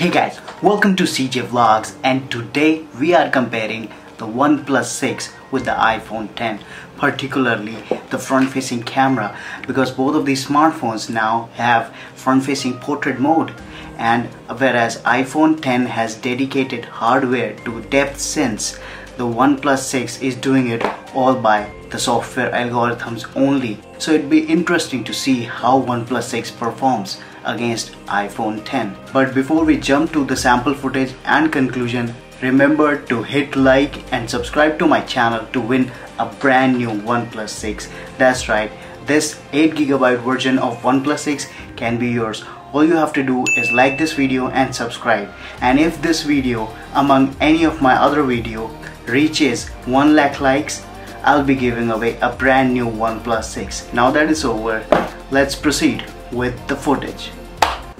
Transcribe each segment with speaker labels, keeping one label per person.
Speaker 1: Hey guys, welcome to CJ Vlogs, and today we are comparing the Oneplus 6 with the iPhone 10, particularly the front-facing camera, because both of these smartphones now have front-facing portrait mode, and whereas iPhone 10 has dedicated hardware to depth sense, the Oneplus 6 is doing it all by the software algorithms only. So it'd be interesting to see how Oneplus 6 performs against iPhone 10. But before we jump to the sample footage and conclusion, remember to hit like and subscribe to my channel to win a brand new Oneplus 6. That's right, this 8GB version of Oneplus 6 can be yours. All you have to do is like this video and subscribe. And if this video, among any of my other video, reaches 1 lakh likes, I'll be giving away a brand new Oneplus 6. Now that it's over, let's proceed with the footage.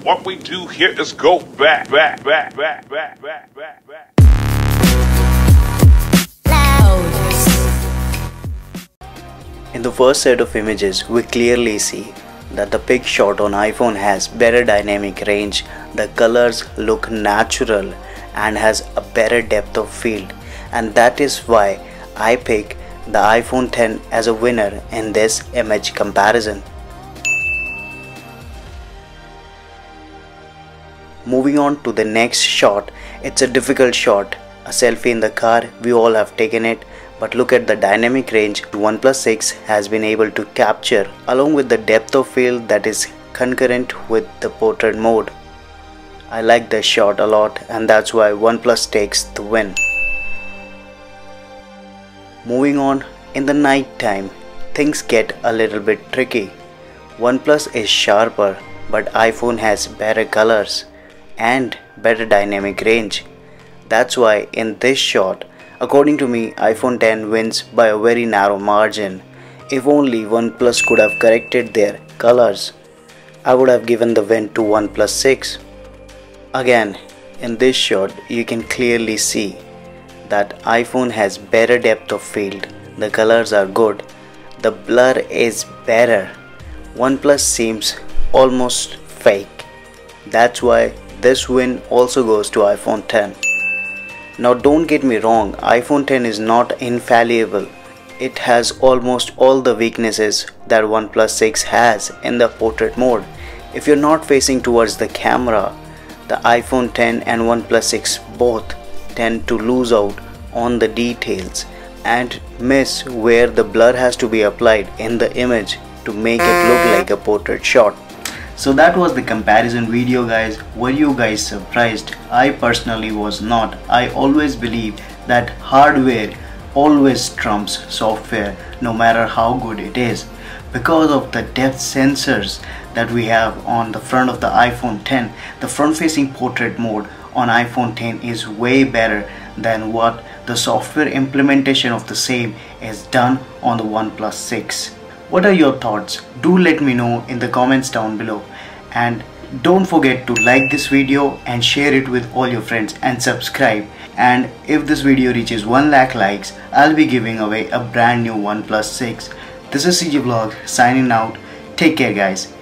Speaker 2: What we do here is go back.
Speaker 1: In the first set of images, we clearly see that the pic shot on iPhone has better dynamic range, the colors look natural and has a better depth of field, and that is why I pick the iPhone 10 as a winner in this image comparison. Moving on to the next shot, it's a difficult shot, a selfie in the car. We all have taken it, but look at the dynamic range OnePlus 6 has been able to capture, along with the depth of field that is concurrent with the portrait mode. I like this shot a lot, and that's why OnePlus takes the win. Moving on, in the night time, things get a little bit tricky. OnePlus is sharper, but iPhone has better colors and better dynamic range. That's why in this shot, according to me, iPhone 10 wins by a very narrow margin. If only OnePlus could have corrected their colors, I would have given the win to OnePlus 6. Again, in this shot, you can clearly see that iPhone has better depth of field, the colors are good, the blur is better. OnePlus seems almost fake. That's why this win also goes to iPhone 10. Now don't get me wrong, iPhone 10 is not infallible. It has almost all the weaknesses that OnePlus 6 has in the portrait mode. If you're not facing towards the camera, the iPhone 10 and OnePlus 6 both tend to lose out on the details and miss where the blur has to be applied in the image to make it look like a portrait shot. So that was the comparison video, guys. Were you guys surprised? I personally was not. I always believe that hardware always trumps software, no matter how good it is. Because of the depth sensors that we have on the front of the iPhone 10, the front-facing portrait mode on iPhone 10 is way better than what the software implementation of the same is done on the OnePlus 6. What are your thoughts? Do let me know in the comments down below, and don't forget to like this video and share it with all your friends and subscribe. And if this video reaches 1 lakh likes, I'll be giving away a brand new OnePlus 6. This is CJ Vlog signing out. Take care, guys.